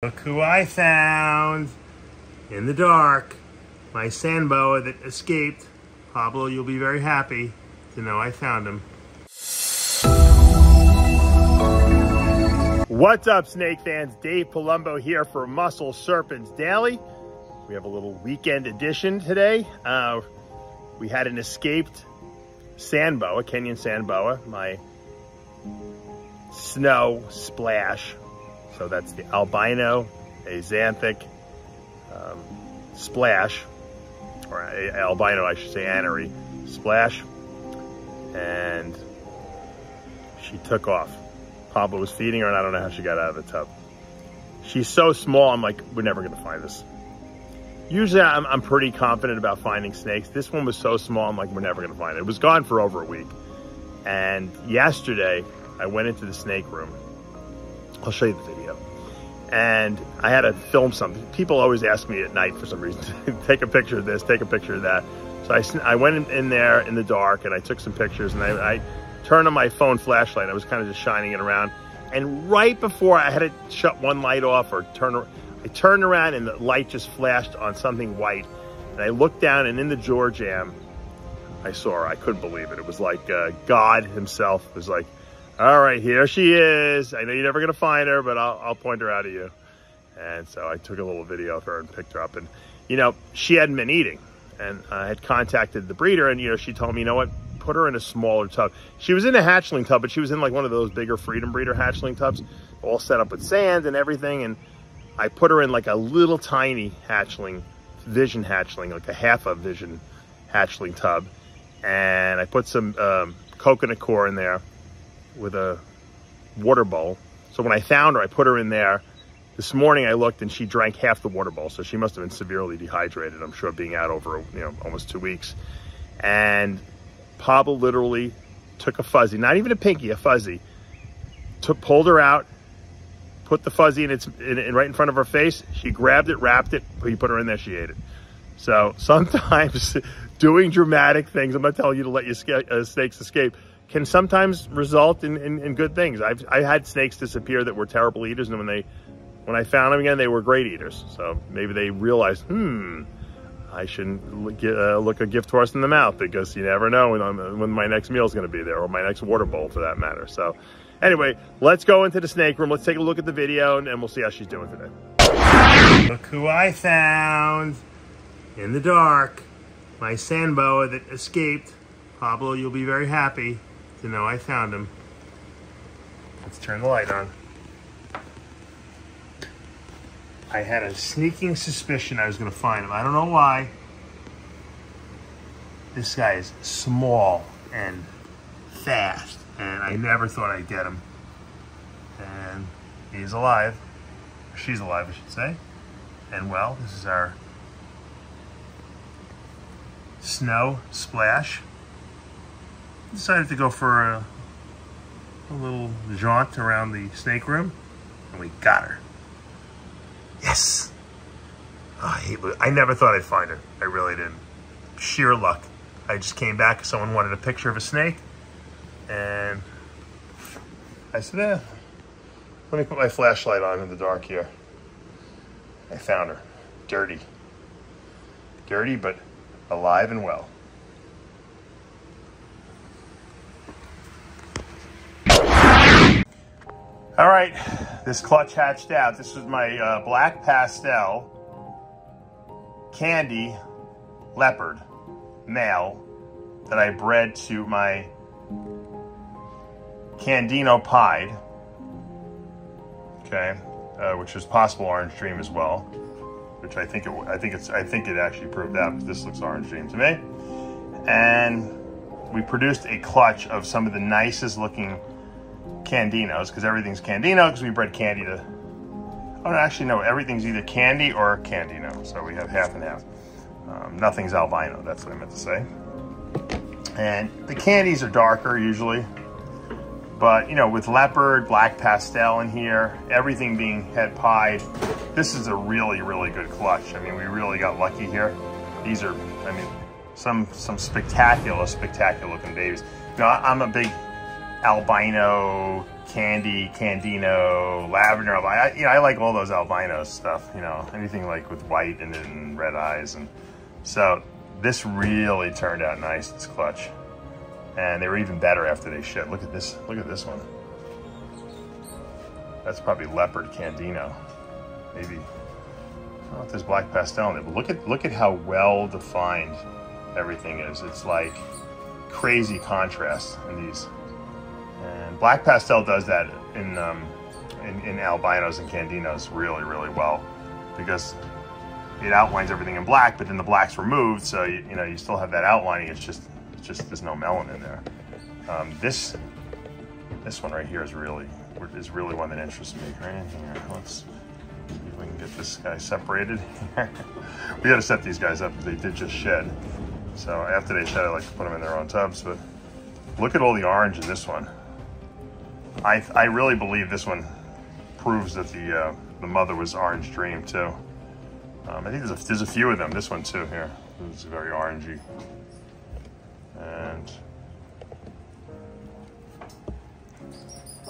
Look who I found in the dark. My sand boa that escaped. Pablo, you'll be very happy to know I found him. What's up, snake fans? Dave Palumbo here for Muscle Serpents Daily. We have a little weekend edition today. We had an escaped sand boa, Kenyan sand boa, my snow splash. So that's the albino axanthic splash, or albino, I should say, anery splash, and she took off. Pablo was feeding her, and I don't know how she got out of the tub. She's so small, I'm like, we're never gonna find this. Usually I'm pretty confident about finding snakes. This one was so small, I'm like, we're never gonna find it. It was gone for over a week. And yesterday, I went into the snake room. I'll show you the video. And I had to film something. People always ask me at night for some reason, take a picture of this, take a picture of that. So I went in there in the dark and I took some pictures, and I turned on my phone flashlight. I was kind of just shining it around. And right before I had to shut one light off or I turned around and the light just flashed on something white. And I looked down, and in the door jamb, I saw her. I couldn't believe it. It was like God himself was like, all right, here she is. I know you're never gonna find her, but I'll point her out to you. And so I took a little video of her and picked her up. And, you know, she hadn't been eating. And I had contacted the breeder, and, you know, she told me, you know what, put her in a smaller tub. She was in a hatchling tub, but she was in like one of those bigger Freedom Breeder hatchling tubs, all set up with sand and everything. And I put her in like a little tiny hatchling, vision hatchling, like a half a vision hatchling tub. And I put some coconut core in there with a water bowl. So when I found her, I put her in there. This morning I looked and she drank half the water bowl. So she must have been severely dehydrated, I'm sure, being out over, you know, almost 2 weeks. And Pablo literally took a fuzzy, not even a pinky, a fuzzy, pulled her out, put the fuzzy right in front of her face. She grabbed it, wrapped it, he put her in there, she ate it. So sometimes doing dramatic things, I'm not telling you to let your snakes escape, can sometimes result in good things. I had snakes disappear that were terrible eaters, and when I found them again, they were great eaters. So maybe they realized, I shouldn't look a gift horse in the mouth, because you never know when my next meal is going to be there, or my next water bowl for that matter. So anyway, let's go into the snake room. Let's take a look at the video, and we'll see how she's doing today. Look who I found in the dark. My sand boa that escaped. Pablo, you'll be very happy to know I found him. Let's turn the light on. I had a sneaking suspicion I was going to find him. I don't know why. This guy is small and fast, and I never thought I'd get him. And he's alive. She's alive, I should say. And well, this is our snow splash. Decided to go for a little jaunt around the snake room, and we got her. Yes. Oh, I never thought I'd find her. I really didn't. Sheer luck. I just came back. Someone wanted a picture of a snake, and I said, let me put my flashlight on in the dark here. I found her. Dirty. Dirty, but alive and well. All right, this clutch hatched out. This is my black pastel candy leopard male that I bred to my Candino Pied, okay, which is possible orange dream as well, which I think it actually proved out, because this looks orange dream to me. And we produced a clutch of some of the nicest looking Candinos, because everything's Candino, because we bred candy to, oh no, actually no, everything's either candy or Candino, so we have half and half. Nothing's albino, that's what I meant to say. And the candies are darker usually, but you know, with leopard, black pastel in here, everything being het pied, this is a really, really good clutch. I mean, we really got lucky here. These are, I mean, some spectacular looking babies. You know, I'm a big albino candy, candino, lavender. I like all those albino stuff, you know, anything like with white in it and red eyes. And so this really turned out nice, this clutch. And they were even better after they shed. Look at this one. That's probably Leopard Candino. Maybe, I don't know if there's black pastel in it, but look at how well defined everything is. It's like crazy contrast in these. And black pastel does that in albinos and candinos really, really well, because it outlines everything in black, but then the black's removed, so you know you still have that outlining. It's just there's no melon in there. This one right here is really one that interests me. Right in here. Let's see if we can get this guy separated. We got to set these guys up. They did just shed, so after they shed, I like to put them in their own tubs. But look at all the orange in this one. I really believe this one proves that the mother was Orange Dream too. I think there's a few of them. This one too here. It's very orangey. And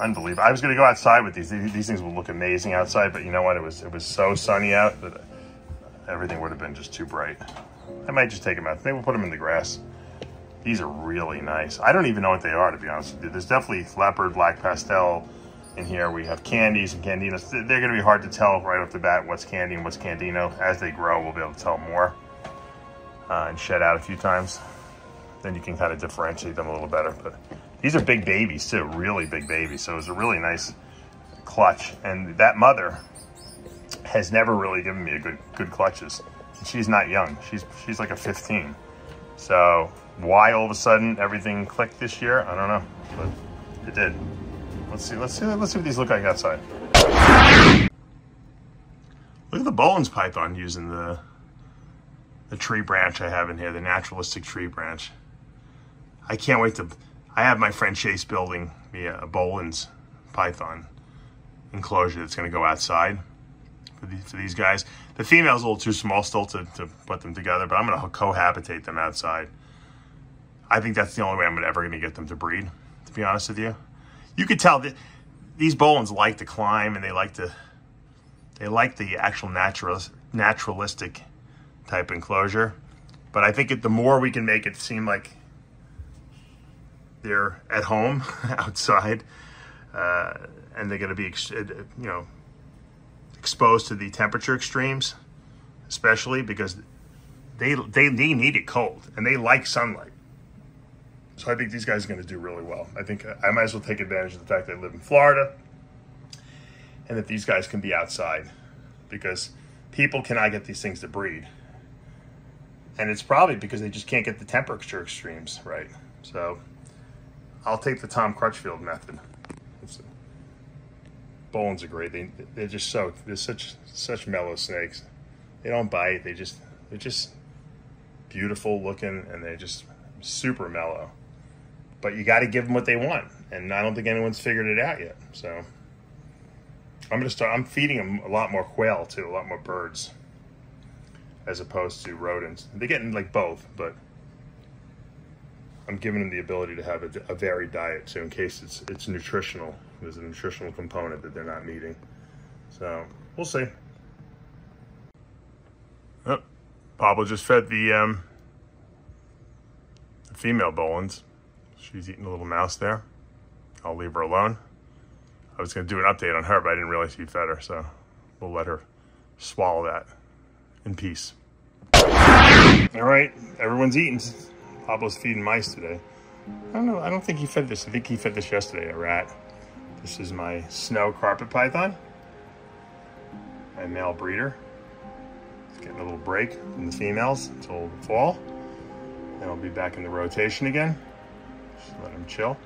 unbelievable. I was going to go outside with these. These things will look amazing outside, but you know what? It was so sunny out that everything would have been just too bright. I might just take them out. Maybe we'll put them in the grass. These are really nice. I don't even know what they are, to be honest with you. There's definitely leopard, black pastel in here. We have candies and candinos. They're going to be hard to tell right off the bat what's candy and what's candino. As they grow, we'll be able to tell more and shed out a few times. Then you can kind of differentiate them a little better. But these are big babies too, really big babies. So it was a really nice clutch. And that mother has never really given me a good clutches. She's not young. She's like a 15. So why all of a sudden everything clicked this year? I don't know, but it did. Let's see what these look like outside. Look at the Bowen's python using the tree branch I have in here, the naturalistic tree branch. I can't wait to, I have my friend Chase building me a Bowen's python enclosure that's gonna go outside for these guys. The female's a little too small still to put them together, but I'm gonna cohabitate them outside. I think that's the only way I'm ever gonna get them to breed, to be honest with you. You could tell that these Bolins like to climb, and they like the actual naturalistic type enclosure. But I think the more we can make it seem like they're at home outside, and they're going to be, exposed to the temperature extremes, especially because they need it cold and they like sunlight. So I think these guys are going to do really well. I think I might as well take advantage of the fact that I live in Florida and that these guys can be outside, because people cannot get these things to breed. And it's probably because they just can't get the temperature extremes right. So I'll take the Tom Crutchfield method. Bolins are great. They're just they're such mellow snakes. They don't bite. They're just beautiful looking, and they're just super mellow. But you got to give them what they want, and I don't think anyone's figured it out yet. So I'm feeding them a lot more quail too, a lot more birds, as opposed to rodents. They're getting like both, but I'm giving them the ability to have a varied diet, so in case it's nutritional, there's a nutritional component that they're not meeting. So we'll see. Oh, Pablo just fed the female Bolins. She's eating a little mouse there. I'll leave her alone. I was going to do an update on her, but I didn't realize he fed her, so we'll let her swallow that in peace. All right, everyone's eating. Pablo's feeding mice today. I don't know. I don't think he fed this. I think he fed this yesterday, a rat. This is my snow carpet python, my male breeder. It's getting a little break from the females until the fall. Then I'll be back in the rotation again. Just let him chill.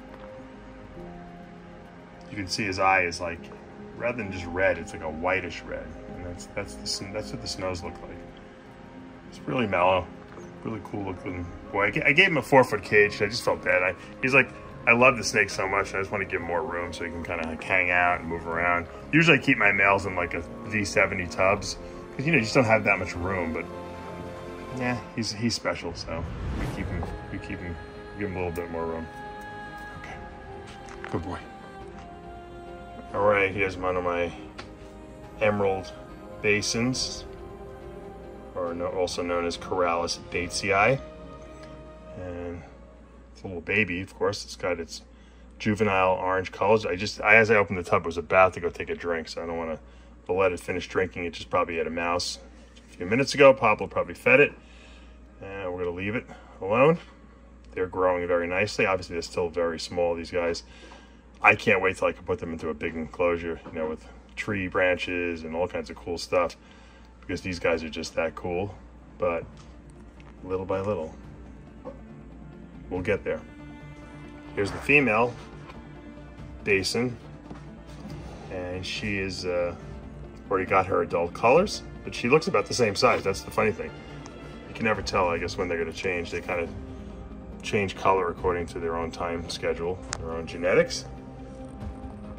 You can see his eye is like, rather than just red, it's like a whitish red, and that's what the snows look like. It's really mellow, really cool looking boy. I gave him a 4-foot cage. I just felt bad. He's like, I love the snake so much, and I just want to give him more room so he can kind of like hang out and move around. Usually I keep my males in like a V70 tubs, because you just don't have that much room. But yeah, he's special, so we give him a little bit more room. Okay. Good boy. All right, here's one of my emerald basins, or also known as Corallus batesii. And it's a little baby, of course. It's got its juvenile orange colors. As I opened the tub, I was about to go take a drink, so I don't want to let it finish drinking. It just probably had a mouse a few minutes ago. Pablo probably fed it, and we're going to leave it alone. They're growing very nicely. Obviously, they're still very small, these guys. I can't wait till I can put them into a big enclosure, you know, with tree branches and all kinds of cool stuff, because these guys are just that cool. But little by little, we'll get there. Here's the female basin, and she is already got her adult colors, but she looks about the same size. That's the funny thing. You can never tell, I guess, when they're going to change. They kind of change color according to their own time schedule, their own genetics.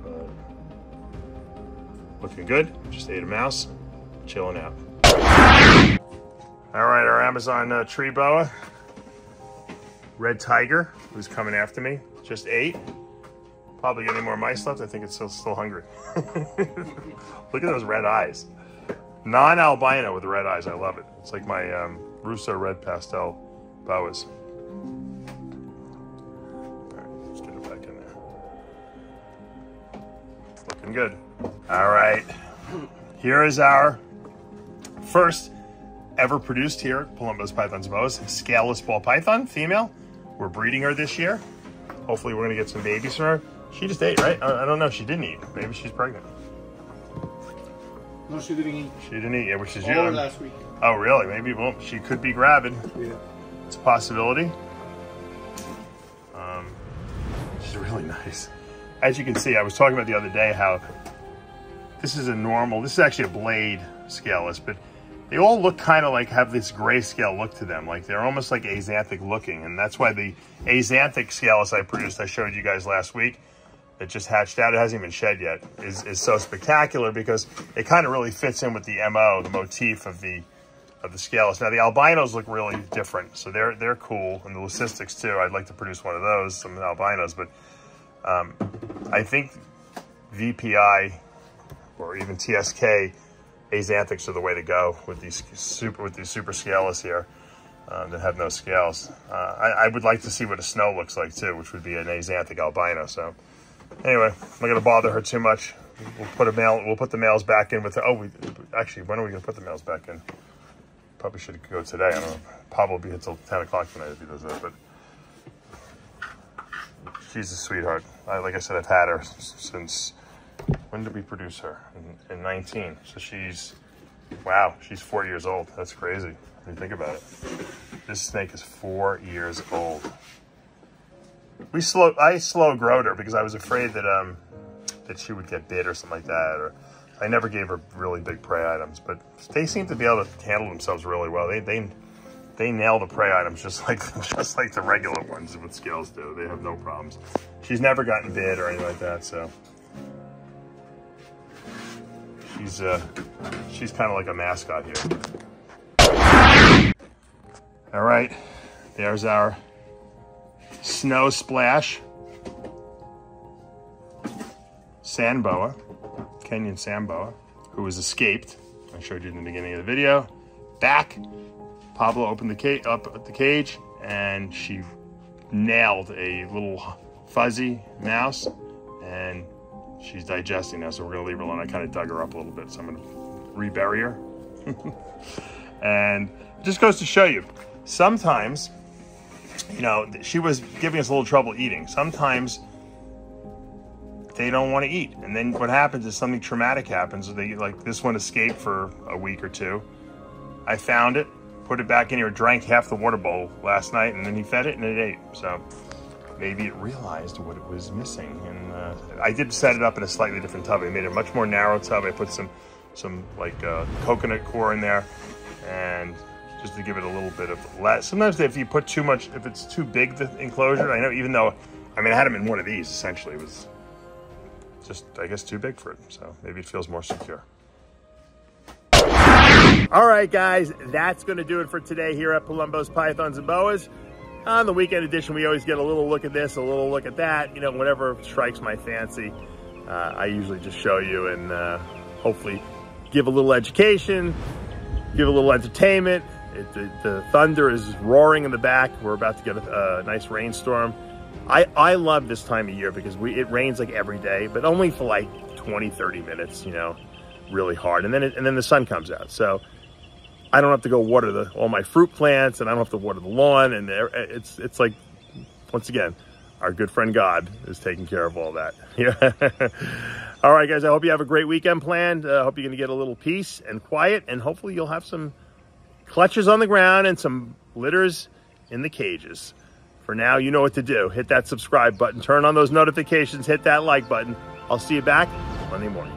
But looking good. Just ate a mouse, chilling out. All right, our Amazon tree boa, red tiger, who's coming after me, just ate. Probably getting more mice left. I think it's still hungry. Look at those red eyes. Non-albino with red eyes. I love it. It's like my Russo red pastel boas. All right, let's get it back in there. Looking good. All right. Here is our first ever produced here at Palumbo's Pythons and Boas, scaleless ball python, female. We're breeding her this year. Hopefully we're gonna get some babies from her. She just ate, right? I don't know, she didn't eat. Maybe she's pregnant. No, she didn't eat. She didn't eat, yeah, which is all last week. Oh, really? Maybe, well, she could be gravid. Yeah. It's a possibility. She's really nice. As you can see, I was talking about the other day how this is actually a blade scaleless, but they all look kind of like, have this grayscale look to them. Like they're almost like axanthic looking. And that's why the axanthic scaleless I produced, I showed you guys last week, that just hatched out, it hasn't even shed yet, is so spectacular because it kind of really fits in with the MO, the motif of the scaleless. Now the albinos look really different, so they're cool, and the leucistics too. I'd like to produce one of those, some albinos, but I think VPI or even TSK axanthics are the way to go with these super scaleless here that have no scales. I would like to see what a snow looks like too, which would be an axanthic albino. So anyway, I'm not going to bother her too much. We'll put the males back in with her. Oh, actually, when are we going to put the males back in? Probably should go today. I don't know. Pablo will be here till 10 o'clock tonight if he does that. But she's a sweetheart. Like I said, I've had her since, when did we produce her? In 19. So she's 4 years old. That's crazy when you think about it. This snake is 4 years old. I slow growed her because I was afraid that that she would get bit or something like that. Or I never gave her really big prey items, but they seem to be able to handle themselves really well. They nail the prey items just like the regular ones with scales do. They have no problems. She's never gotten bit or anything like that, so she's kind of like a mascot here. All right, there's our snow splash sand boa, Kenyan sand boa, who was escaped. I showed you in the beginning of the video. Back, Pablo opened up the cage, and she nailed a little fuzzy mouse, and she's digesting now, so we're gonna leave her alone. I kind of dug her up a little bit, so I'm gonna rebury her. And it just goes to show you, sometimes, you know, she was giving us a little trouble eating. Sometimes they don't want to eat, and then what happens is something traumatic happens. Like this one escaped for a week or two. I found it, put it back in here, drank half the water bowl last night, and then he fed it and it ate. So maybe it realized what it was missing. And I did set it up in a slightly different tub. I made a much more narrow tub. I put some like coconut core in there, and just to give it a little bit of less. Sometimes if you put too much, if it's too big, the enclosure, I know, even though, I mean, I had them in one of these, essentially. It was just, I guess, too big for it. So maybe it feels more secure. All right, guys, that's going to do it for today here at Palumbo's Pythons and Boas. On the weekend edition, we always get a little look at this, a little look at that, you know, whatever strikes my fancy. I usually just show you and hopefully give a little education, give a little entertainment. The thunder is roaring in the back. We're about to get a nice rainstorm. I love this time of year because it rains like every day, but only for like 20, 30 minutes, you know, really hard. And then the sun comes out. So I don't have to go water all my fruit plants, and I don't have to water the lawn. And it's like, once again, our good friend God is taking care of all that. Yeah. All right, guys, I hope you have a great weekend planned. I hope you're going to get a little peace and quiet, and hopefully you'll have some clutches on the ground and some litters in the cages. For now, you know what to do. Hit that subscribe button, turn on those notifications, hit that like button. I'll see you back Monday morning.